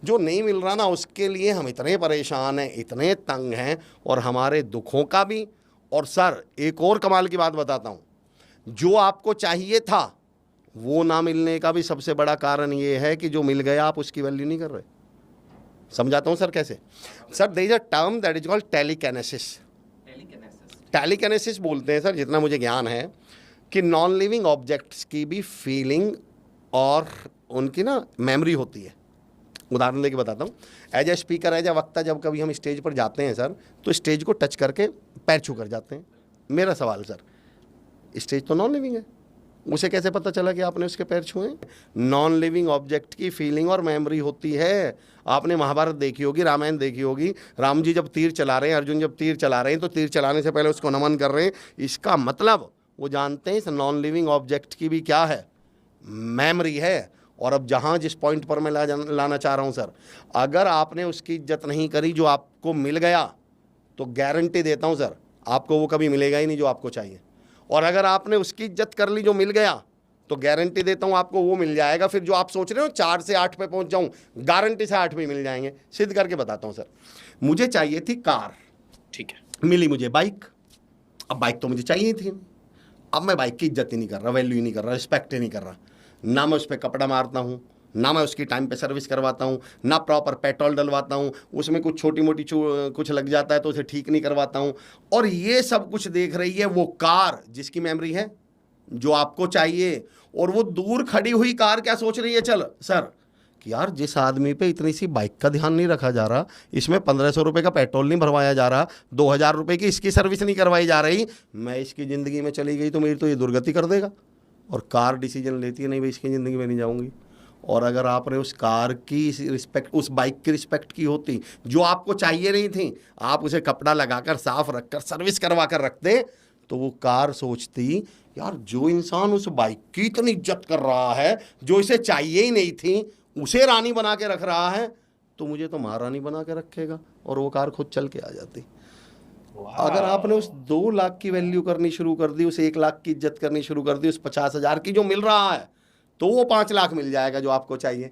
जो नहीं मिल रहा ना उसके लिए हम इतने परेशान हैं, इतने तंग हैं, और हमारे दुखों का भी। और सर एक और कमाल की बात बताता हूँ, जो आपको चाहिए था वो ना मिलने का भी सबसे बड़ा कारण ये है कि जो मिल गया आप उसकी वैल्यू नहीं कर रहे। समझाता हूँ सर कैसे। Sir there is a term that is called telekinesis. Telekinesis बोलते हैं सर, जितना मुझे ज्ञान है, कि नॉन लिविंग ऑब्जेक्ट्स की भी फीलिंग और उनकी ना मेमोरी होती है। उदाहरण लेके बताता हूँ, as a speaker, as a वक्ता, जब कभी हम स्टेज पर जाते हैं सर, तो स्टेज को टच करके पैर छू कर जाते हैं। मेरा सवाल सर, स्टेज तो नॉन लिविंग है, उसे कैसे पता चला कि आपने उसके पैर छुए? नॉन लिविंग ऑब्जेक्ट की फीलिंग और मेमोरी होती है। आपने महाभारत देखी होगी, रामायण देखी होगी, राम जी जब तीर चला रहे हैं, अर्जुन जब तीर चला रहे हैं, तो तीर चलाने से पहले उसको नमन कर रहे हैं। इसका मतलब वो जानते हैं इस नॉन लिविंग ऑब्जेक्ट की भी क्या है, मेमोरी है। और अब जहाँ जिस पॉइंट पर मैं लाना चाह रहा हूँ सर, अगर आपने उसकी इज्जत नहीं करी जो आपको मिल गया, तो गारंटी देता हूँ सर आपको वो कभी मिलेगा ही नहीं जो आपको चाहिए। और अगर आपने उसकी इज्जत कर ली जो मिल गया, तो गारंटी देता हूँ आपको वो मिल जाएगा। फिर जो आप सोच रहे हो 4 से 8 पे पहुँच जाऊँ, गारंटी से 8 पे मिल जाएंगे। सिद्ध करके बताता हूँ सर। मुझे चाहिए थी कार, ठीक है, मिली मुझे बाइक। अब बाइक तो मुझे चाहिए थी, अब मैं बाइक की इज्जत ही नहीं कर रहा, वैल्यू ही नहीं कर रहा, रिस्पेक्ट ही नहीं कर रहा। ना मैं उस पर कपड़ा मारता हूँ, ना मैं उसकी टाइम पे सर्विस करवाता हूँ, ना प्रॉपर पेट्रोल डलवाता हूँ, उसमें कुछ छोटी मोटी कुछ लग जाता है तो उसे ठीक नहीं करवाता हूँ। और ये सब कुछ देख रही है वो कार जिसकी मेमोरी है, जो आपको चाहिए। और वो दूर खड़ी हुई कार क्या सोच रही है, चल सर, कि यार जिस आदमी पे इतनी सी बाइक का ध्यान नहीं रखा जा रहा, इसमें 1500 रुपये का पेट्रोल नहीं भरवाया जा रहा, 2000 रुपये की इसकी सर्विस नहीं करवाई जा रही, मैं इसकी ज़िंदगी में चली गई तो मेरी तो ये दुर्गति कर देगा। और कार डिसीजन लेती है, नहीं भाई इसकी ज़िंदगी में नहीं जाऊँगी। और अगर आपने उस कार की रिस्पेक्ट, उस बाइक की रिस्पेक्ट की होती जो आपको चाहिए नहीं थी, आप उसे कपड़ा लगाकर साफ रखकर सर्विस करवा कर रखते, तो वो कार सोचती, यार जो इंसान उस बाइक की इतनी इज्जत कर रहा है, जो इसे चाहिए ही नहीं थी, उसे रानी बना के रख रहा है, तो मुझे तो महारानी बना के रखेगा। और वो कार खुद चल के आ जाती। अगर आपने उस 2 लाख की वैल्यू करनी शुरू कर दी, उस 1 लाख की इज्जत करनी शुरू कर दी, उस 50,000 की जो मिल रहा है, तो वो 5 लाख मिल जाएगा जो आपको चाहिए।